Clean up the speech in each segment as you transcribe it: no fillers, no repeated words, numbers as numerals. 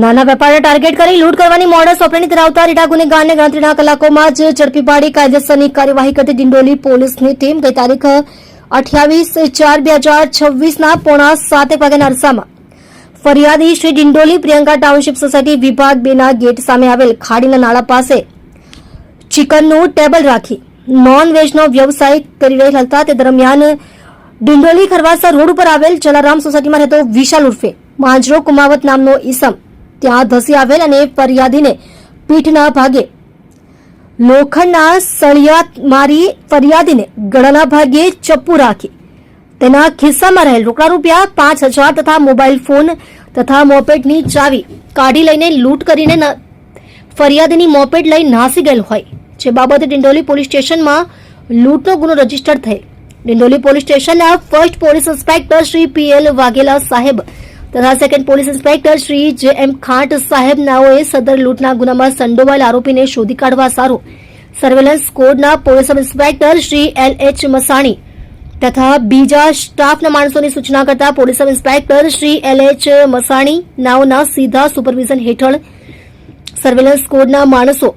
નાના વેપારને ટાર્ગેટ કરી લૂંટ કરવાની મોડસ ઓપરેન્ડી ધરાવતા રીઢા ગુનેગારને ગણતરીના કલાકોમાં જ ઝડપી પાડી કાયદેસરની કાર્યવાહી કરતી ડિંડોલી પોલીસની ટીમ ગઈ તારીખ 28/4/2026ના પોણા 7 વાગ્યાના અરસામાં ફરિયાદી શ્રી ડિંડોલી પ્રિયંકા ટાઉનશીપ સોસાયટી વિભાગ 2ના ગેટ સામે આવેલ ખાડીના નાળા પાસે ચિકનનું ટેબલ રાખી નોનવેજનો વ્યવસાય કરી રહેલ હતા. તે દરમિયાન ડિંડોલી ખરવાસા રોડ ઉપર આવેલ જલારામ સોસાયટીમાં રહેતો વિશાલ ઉર્ફે માંજરો કુમાવત નામનો ઈસમ ત્યાં ધસી આવેલ અને ફરિયાદીને પીઠના ભાગે લોખંડના સળિયા મારી ફરિયાદીને ગળાના ભાગે ચપ્પુ રાખી તેના ખિસ્સામાં રહેલ રોકડા રૂપિયા 5,000 તથા મોબાઈલ ફોન તથા મોપેડની ચાવી કાઢી લઈને લૂંટ કરીને ફરિયાદીની મોપેડ લઈ નાસી ગયેલ હોય, જે બાબતે ડિંડોલી પોલીસ સ્ટેશનમાં લૂંટનો ગુનો રજીસ્ટર થયેલ. ડિંડોલી પોલીસ સ્ટેશનના first police inspector Shri PL Vaghela સાહેબ તથા second police inspector Shri JM Khant સાહેબ નાઓએ સદર લૂંટના ગુનામાં સંડોવાયેલ આરોપીને શોધી કાઢવા સારું સર્વેલન્સ સ્કોડના police sub inspector Shri LH Masani તથા બીજા સ્ટાફના માણસોની સૂચના કરતા police sub inspector Shri LH Masani નાઓના સીધા સુપરવિઝન હેઠળ સર્વેલન્સ સ્કોડના માણસો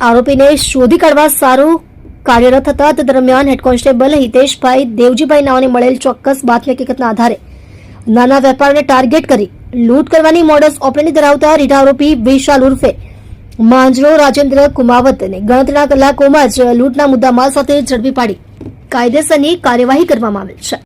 આરોપીને શોધી કાઢવા સારું કાર્યરત હતા. તે દરમિયાન હેડ કોન્સ્ટેબલ હિતેશભાઈ દેવજીભાઈ નાઓને મળેલ ચોક્કસ બાતમી હકીકતના આધારે નાના વેપારને ટાર્ગેટ કરી લૂંટ કરવાની મોડસ ઓપરેન્ડી ધરાવતા રીઢા આરોપી વિશાલ ઉર્ફે માંજરો રાજેન્દ્ર કુમાવતને ગણતરીના કલાકોમાં જ લૂંટના મુદ્દામાલ સાથે ઝડપી પાડી કાયદેસરની કાર્યવાહી કરવામાં આવેલ છે.